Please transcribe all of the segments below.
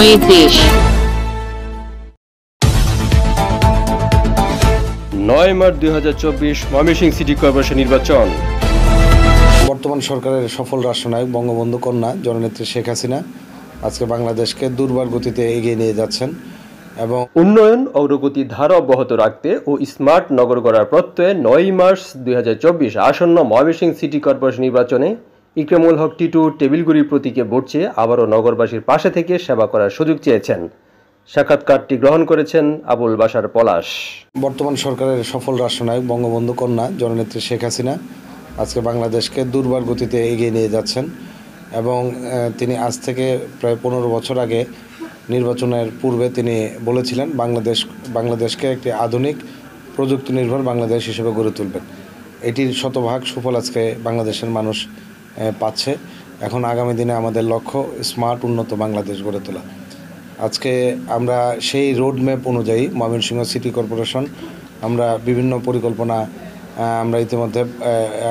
সময়ের দেশ। 9 March 2024 Mymensingh city corporation নির্বাচন। বর্তমান সরকারের সফল রাষ্ট্রনায়ক বঙ্গবন্ধু কন্যা জননেত্রী শেখ হাসিনা আজকে বাংলাদেশকে দুর্বার গতিতে এগিয়ে নিয়ে যাচ্ছেন এবং উন্নয়ন অগ্রগতি ধারা অব্যাহত রাখতে ও স্মার্ট নগর গড়ার প্রত্যয়ে 9 মার্চ 2024 আসন্ন ময়মনসিংহ সিটি কর্পোরেশন নির্বাচনে ইকরামুল হক টিটু টেবিলগুড়ির প্রতীকে ভোট চেয়ে আবারও নগরবাসীর পাশে থেকে সেবা করার সুযোগ চেয়েছেন। সাক্ষাৎকারটি গ্রহণ করেছেন আবুল বাশার পলাশ। বর্তমান সরকারের সফল রাষ্ট্রনায়ক বঙ্গবন্ধু কন্যা জননেত্রী শেখ হাসিনা আজকে বাংলাদেশকে দুর্বার গতিতে এগিয়ে নিয়ে যাচ্ছেন এবং তিনি আজ থেকে প্রায় 15 বছর আগে নির্বাচনের পূর্বে তিনি বলেছিলেন বাংলাদেশকে একটি আধুনিক প্রযুক্তি নির্ভর বাংলাদেশ হিসেবে গড়ে তুলবেন। এটির শতভাগ সুফল আজকে বাংলাদেশের মানুষ পাচ্ছে। এখন আগামী দিনে আমাদের লক্ষ্য স্মার্ট উন্নত বাংলাদেশ গড়ে তোলা। আজকে আমরা সেই রোডম্যাপ অনুযায়ী ময়মনসিংহ সিটি কর্পোরেশন আমরা বিভিন্ন পরিকল্পনা আমরা ইতিমধ্যে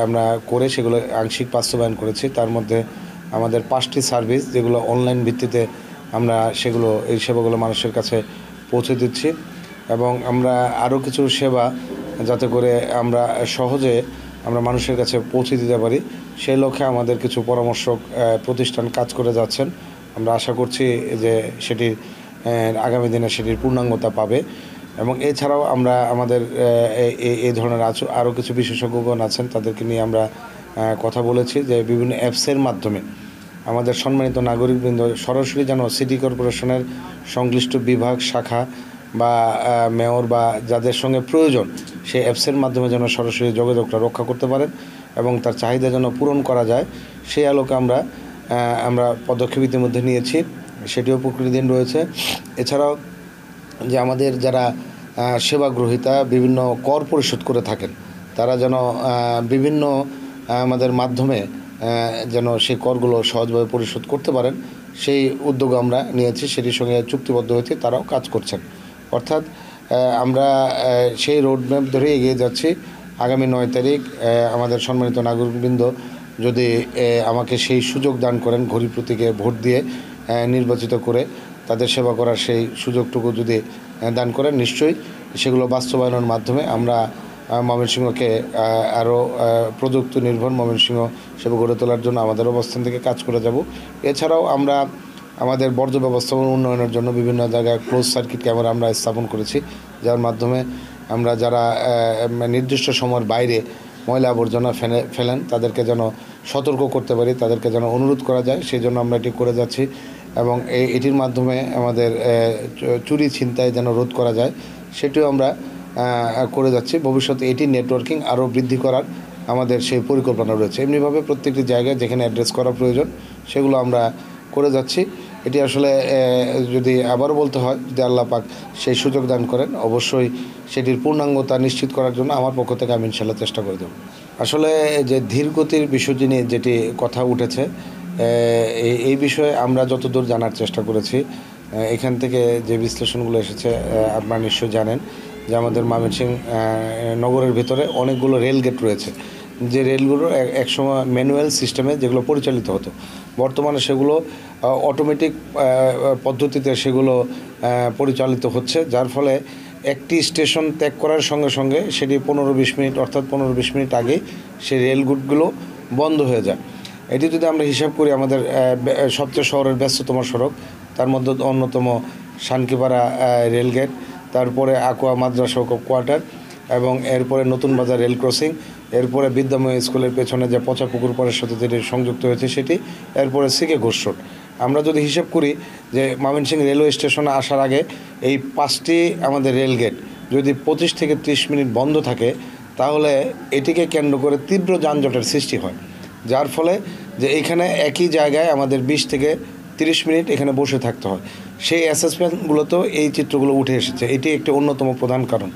আমরা করে সেগুলো আংশিক বাস্তবায়ন করেছি। তার মধ্যে আমাদের 5টি সার্ভিস যেগুলো অনলাইন ভিত্তিতে আমরা এই সেবাগুলো মানুষের কাছে পৌঁছে দিচ্ছি এবং আমরা আরও কিছু সেবা যাতে করে আমরা সহজে মানুষের কাছে পৌঁছে দিতে পারি সেই লক্ষ্যে আমাদের কিছু পরামর্শক প্রতিষ্ঠান কাজ করে যাচ্ছেন। আমরা আশা করছি যে সেটির আগামী দিনে সেটির পূর্ণাঙ্গতা পাবে এবং এছাড়াও আমরা আমাদের এই ধরনের আরও কিছু বিশেষজ্ঞগণ আছেন তাদেরকে নিয়ে আমরা কথা বলেছি যে বিভিন্ন অ্যাপসের মাধ্যমে আমাদের সম্মানিত নাগরিকবৃন্দ সরাসরি যেন সিটি কর্পোরেশনের সংশ্লিষ্ট বিভাগ শাখা বা মেয়র বা যাদের সঙ্গে প্রয়োজন সেই অ্যাপসের মাধ্যমে যেন সরাসরি যোগাযোগটা রক্ষা করতে পারেন এবং তার চাহিদা যেন পূরণ করা যায় সেই আলোকে আমরা পদক্ষেপ ইতিমধ্যে নিয়েছি, সেটিও প্রক্রিয়াধীন রয়েছে। এছাড়াও যে আমাদের যারা সেবা গ্রহীতা বিভিন্ন কর পরিশোধ করে থাকেন তারা যেন বিভিন্ন আমাদের মাধ্যমে যেন সেই করগুলো সহজভাবে পরিশোধ করতে পারেন সেই উদ্যোগ আমরা নিয়েছি, সেটির সঙ্গে চুক্তিবদ্ধ হয়েছে, তারাও কাজ করছেন। অর্থাৎ আমরা সেই রোডম্যাপ ধরে এগিয়ে যাচ্ছি। আগামী 9 তারিখ আমাদের সম্মানিত নাগরিকবৃন্দ যদি আমাকে সেই সুযোগ দান করেন ঘড়ি প্রতীকে ভোট দিয়ে নির্বাচিত করে তাদের সেবা করার সেই সুযোগটুকু যদি দান করেন নিশ্চয়ই সেগুলো বাস্তবায়নের মাধ্যমে আমরা ময়মনসিংহকে আরও প্রযুক্তি নির্ভর ময়মনসিংহ সেবা গড়ে তোলার জন্য আমাদের অবস্থান থেকে কাজ করে যাব। এছাড়াও আমরা আমাদের বর্জ্য ব্যবস্থাপনা উন্নয়নের জন্য বিভিন্ন জায়গায় ক্লোজ সার্কিট ক্যামেরা আমরা স্থাপন করেছি, যার মাধ্যমে আমরা যারা নির্দিষ্ট সময়ের বাইরে ময়লা আবর্জনা ফেলেন তাদেরকে যেন সতর্ক করতে পারি, তাদেরকে যেন অনুরোধ করা যায় সেই জন্য আমরা এটি করে যাচ্ছি এবং এটির মাধ্যমে আমাদের চুরি ছিনতাই যেন রোধ করা যায় সেটিও আমরা করে যাচ্ছি। ভবিষ্যতে এটি নেটওয়ার্কিং আরও বৃদ্ধি করার আমাদের সেই পরিকল্পনা রয়েছে। এমনিভাবে প্রত্যেকটি জায়গায় যেখানে অ্যাড্রেস করা প্রয়োজন সেগুলো আমরা করে যাচ্ছি। এটি আসলে যদি আবারও বলতে হয় যদি আল্লাহ পাক সেই সুযোগ দান করেন অবশ্যই সেটির পূর্ণাঙ্গতা নিশ্চিত করার জন্য আমার পক্ষ থেকে আমি ইনশাল্লাহ চেষ্টা করে দেব। আসলে যে ধীরগতির বিষয়টি নিয়ে যেটি কথা উঠেছে এই বিষয়ে আমরা যতদূর জানার চেষ্টা করেছি এখান থেকে যে বিশ্লেষণগুলো এসেছে আপনারা নিশ্চয়ই জানেন যে আমাদের ময়মনসিংহ নগরের ভিতরে অনেকগুলো রেলগেট রয়েছে, যে রেলগুলো একসময় ম্যানুয়াল সিস্টেমে যেগুলো পরিচালিত হতো, বর্তমানে সেগুলো অটোমেটিক পদ্ধতিতে সেগুলো পরিচালিত হচ্ছে, যার ফলে একটি স্টেশন ত্যাগ করার সঙ্গে সঙ্গে সেটি 15-20 মিনিট অর্থাৎ 15-20 মিনিট আগে সেই রেলগুলো বন্ধ হয়ে যায়। এটি যদি আমরা হিসাব করি আমাদের সবচেয়ে শহরের ব্যস্ততম সড়ক তার মধ্যে অন্যতম শানকিপাড়া রেলগেট, তারপরে আকুয়া মাদ্রাসা কোয়ার্টার এবং এরপরে নতুন বাজার রেল ক্রসিং, এরপরে বিদ্যাময় স্কুলের পেছনে যে পচা পুকুর পাড়ের সাথে যেটি সংযুক্ত হয়েছে সেটি, এরপরে সিকে ঘোষ রোড। আমরা যদি হিসাব করি যে ময়মনসিংহ রেলওয়ে স্টেশনে আসার আগে এই 5টি আমাদের রেলগেট যদি 25 থেকে 30 মিনিট বন্ধ থাকে তাহলে এটিকে কেন্দ্র করে তীব্র যানজটের সৃষ্টি হয়, যার ফলে যে এইখানে একই জায়গায় আমাদের 20 থেকে 30 মিনিট এখানে বসে থাকতে হয়। সেই অ্যাসেসমেন্টগুলোতেও এই চিত্রগুলো উঠে এসেছে, এটি একটি অন্যতম প্রধান কারণ।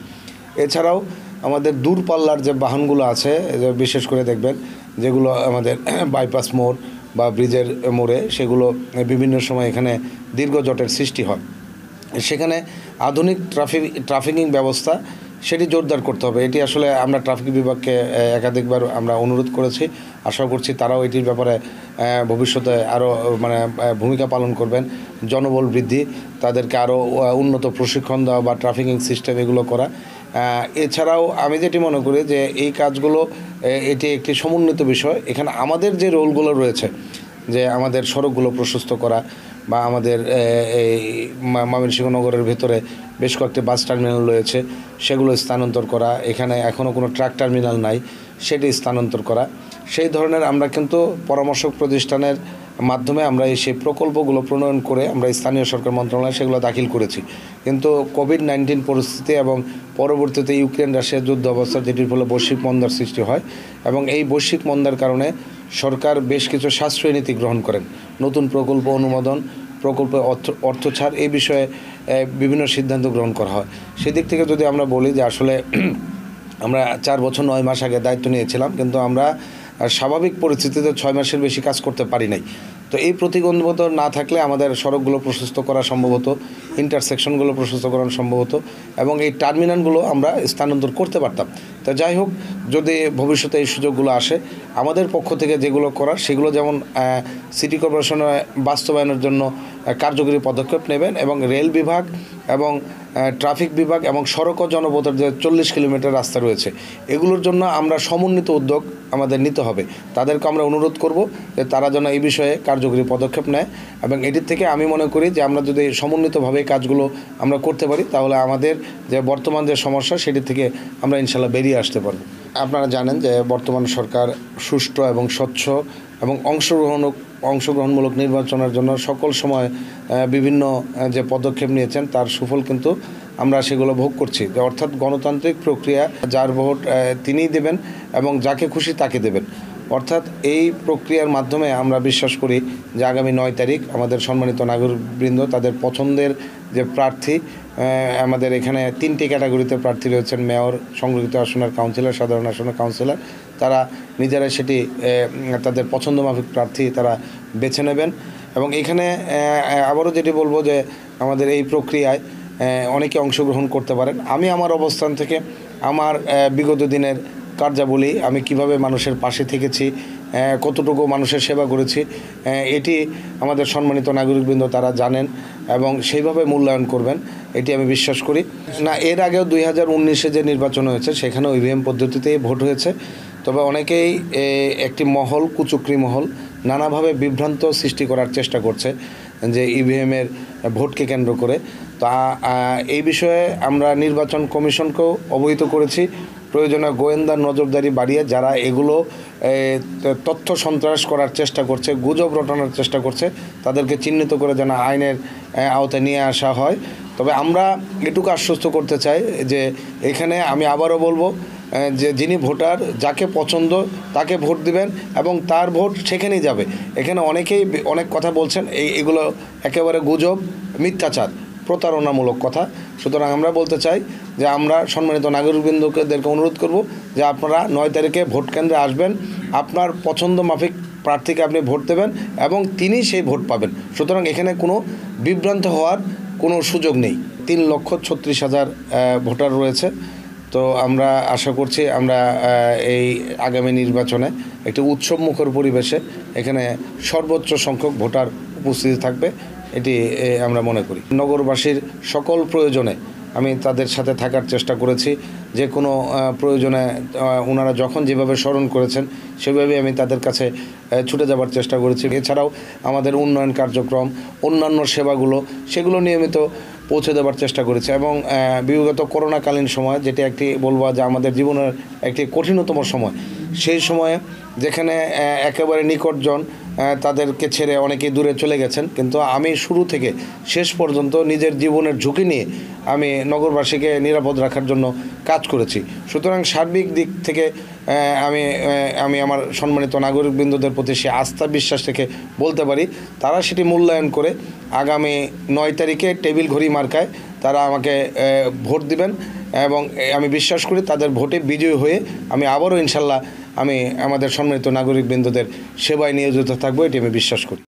এছাড়াও আমাদের দূরপাল্লার যে বাহনগুলো আছে বিশেষ করে দেখবেন যেগুলো আমাদের বাইপাস মোড় বা ব্রিজের মোড়ে সেগুলো বিভিন্ন সময় এখানে দীর্ঘ জটের সৃষ্টি হয়। সেখানে আধুনিক ট্রাফিকিং ব্যবস্থা সেটি জোরদার করতে হবে। এটি আসলে আমরা ট্রাফিক বিভাগকে একাধিকবার আমরা অনুরোধ করেছি। আশা করছি তারাও এটির ব্যাপারে ভবিষ্যতে আরও ভূমিকা পালন করবেন। জনবল বৃদ্ধি, তাদেরকে আরও উন্নত প্রশিক্ষণ দেওয়া বা ট্রাফিকিং সিস্টেম এগুলো করা। এছাড়াও আমি যেটি মনে করি যে এই কাজগুলো এটি একটি সমন্বিত বিষয়। এখানে আমাদের যে রোলগুলো রয়েছে, যে আমাদের সড়কগুলো প্রশস্ত করা বা আমাদের এই ময়মনসিংহ নগরের ভেতরে বেশ কয়েকটি বাস টার্মিনাল রয়েছে, সেগুলো স্থানান্তর করা। এখানে এখনও কোনো ট্রাক টার্মিনাল নাই, সেটি স্থানান্তর করা। সেই ধরনের আমরা কিন্তু পরামর্শক প্রতিষ্ঠানের মাধ্যমে আমরা সেই প্রকল্পগুলো প্রণয়ন করে আমরা স্থানীয় সরকার মন্ত্রণালয়ে সেগুলো দাখিল করেছি। কিন্তু কোভিড-19 পরিস্থিতি এবং পরবর্তীতে ইউক্রেন রাশিয়ার যুদ্ধ অবস্থা, যেটির ফলে বৈশ্বিক মন্দার সৃষ্টি হয় এবং এই বৈশ্বিক মন্দার কারণে সরকার বেশ কিছু সাশ্রয়ী নীতি গ্রহণ করেন। নতুন প্রকল্প অনুমোদন, প্রকল্পে অর্থ ছাড়, এই বিষয়ে বিভিন্ন সিদ্ধান্ত গ্রহণ করা হয়। সেদিক থেকে যদি আমরা বলি যে আসলে আমরা 4 বছর 9 মাস আগে দায়িত্ব নিয়েছিলাম, কিন্তু আমরা স্বাভাবিক পরিস্থিতিতে 6 মাসের বেশি কাজ করতে পারি নাই। তো এই প্রতিবন্ধকতা না থাকলে আমাদের সড়কগুলো প্রশস্ত করা সম্ভব হতো, ইন্টারসেকশনগুলো প্রশস্ত করা সম্ভব হতো এবং এই টার্মিনালগুলো আমরা স্থানান্তর করতে পারতাম। তো যাই হোক, যদি ভবিষ্যতে এই সুযোগগুলো আসে, আমাদের পক্ষ থেকে যেগুলো করার সেগুলো যেমন সিটি কর্পোরেশনে বাস্তবায়নের জন্য কার্যকরী পদক্ষেপ নেবেন এবং রেল বিভাগ এবং ট্রাফিক বিভাগ এবং সড়ক ও জনপথের যে 40 কিলোমিটার রাস্তা রয়েছে, এগুলোর জন্য আমরা সমন্বিত উদ্যোগ আমাদের নিতে হবে। তাদেরকে আমরা অনুরোধ করব যে তারা যেন এই বিষয়ে কার্যকরী পদক্ষেপ নেয় এবং এটির থেকে আমি মনে করি যে আমরা যদি সমন্বিতভাবে কাজগুলো আমরা করতে পারি, তাহলে আমাদের যে বর্তমান যে সমস্যা, সেটি থেকে আমরা ইনশাল্লাহ বেরিয়ে আসতে পারব। আপনারা জানেন যে বর্তমান সরকার সুষ্ঠু এবং স্বচ্ছ এবং অংশগ্রহণমূলক নির্বাচনের জন্য সকল সময় বিভিন্ন যে পদক্ষেপ নিয়েছেন, তার সুফল কিন্তু আমরা সেগুলো ভোগ করছি। অর্থাৎ গণতান্ত্রিক প্রক্রিয়া, যার ভোট তিনিই দেবেন এবং যাকে খুশি তাকে দেবেন। অর্থাৎ এই প্রক্রিয়ার মাধ্যমে আমরা বিশ্বাস করি যে আগামী 9 তারিখ আমাদের সম্মানিত নাগরিকবৃন্দ তাদের পছন্দের যে প্রার্থী, আমাদের এখানে 3টি ক্যাটাগরিতে প্রার্থী রয়েছেন: মেয়র, সংরক্ষিত আসনের কাউন্সিলর, সাধারণ আসনের কাউন্সিলর। তারা নিজেরা সেটি তাদের পছন্দমাফিক প্রার্থী তারা বেছে নেবেন এবং এখানে আবারও যেটি বলবো যে আমাদের এই প্রক্রিয়ায় অনেকে অংশগ্রহণ করতে পারেন। আমি আমার অবস্থান থেকে আমার বিগত দিনের কার্যাবলী, আমি কিভাবে মানুষের পাশে থেকেছি, কতটুকু মানুষের সেবা করেছি, এটি আমাদের সম্মানিত নাগরিকবৃন্দ তারা জানেন এবং সেইভাবে মূল্যায়ন করবেন, এটি আমি বিশ্বাস করি। না, এর আগেও 2019-এ যে নির্বাচন হয়েছে সেখানেও ইভিএম পদ্ধতিতেই ভোট হয়েছে। তবে অনেকেই একটি মহল, কুচক্রী মহল, নানাভাবে বিভ্রান্ত সৃষ্টি করার চেষ্টা করছে যে ইভিএমের ভোটকে কেন্দ্র করে। তা এই বিষয়ে আমরা নির্বাচন কমিশনকেও অবহিত করেছি। প্রয়োজনে গোয়েন্দা নজরদারি বাড়িয়ে যারা এগুলো তথ্য সন্ত্রাস করার চেষ্টা করছে, গুজব রটানোর চেষ্টা করছে, তাদেরকে চিহ্নিত করে যেন আইনের আওতায় নিয়ে আসা হয়। তবে আমরা এটুকু আশ্বস্ত করতে চাই যে এখানে আমি আবারও বলবো যে যিনি ভোটার, যাকে পছন্দ তাকে ভোট দিবেন এবং তার ভোট সেখানেই যাবে। এখানে অনেকেই অনেক কথা বলছেন, এগুলো একেবারে গুজব, মিথ্যাচার, প্রতারণামূলক কথা। সুতরাং আমরা বলতে চাই যে আমরা সম্মানিত নাগরিকবৃন্দদেরকে অনুরোধ করব যে আপনারা 9 তারিখে ভোট কেন্দ্রে আসবেন, আপনার পছন্দ মাফিক প্রার্থীকে আপনি ভোট দেবেন এবং তিনি সেই ভোট পাবেন। সুতরাং এখানে কোনো বিভ্রান্ত হওয়ার কোনো সুযোগ নেই। 3,36,000 ভোটার রয়েছে। তো আমরা আশা করছি আমরা এই আগামী নির্বাচনে একটি উৎসবমুখর পরিবেশে এখানে সর্বোচ্চ সংখ্যক ভোটার উপস্থিত থাকবে, এটি আমরা মনে করি। নগরবাসীর সকল প্রয়োজনে আমি তাদের সাথে থাকার চেষ্টা করেছি। যে কোনো প্রয়োজনে ওনারা যখন যেভাবে স্মরণ করেছেন সেভাবে আমি তাদের কাছে ছুটে যাবার চেষ্টা করেছি। এছাড়াও আমাদের উন্নয়ন কার্যক্রম, অন্যান্য সেবাগুলো, সেগুলো নিয়মিত পৌঁছে দেওয়ার চেষ্টা করেছে এবং বিগত করোনাকালীন সময়, যেটি একটি বলবো যে আমাদের জীবনের একটি কঠিনতম সময়, সেই সময়ে যেখানে একেবারে নিকটজন তাদেরকে ছেড়ে অনেকেই দূরে চলে গেছেন, কিন্তু আমি শুরু থেকে শেষ পর্যন্ত নিজের জীবনের ঝুঁকি নিয়ে আমি নগরবাসীকে নিরাপদ রাখার জন্য কাজ করেছি। সুতরাং সার্বিক দিক থেকে আমি আমার সম্মানিত নাগরিকবৃন্দদের প্রতি সে আস্থা বিশ্বাস থেকে বলতে পারি তারা সেটি মূল্যায়ন করে আগামী 9 তারিখে টেবিল ঘড়ি মার্কায় তারা আমাকে ভোট দিবেন এবং আমি বিশ্বাস করি তাদের ভোটে বিজয়ী হয়ে আমি আবারও ইনশাল্লাহ আমি আমাদের সম্মানিত নাগরিকবৃন্দদের সেবায় নিয়োজিত থাকবো, এটি আমি বিশ্বাস করি।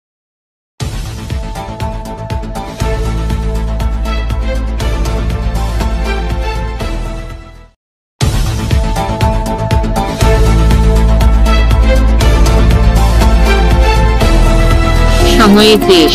সময়ে দেশ।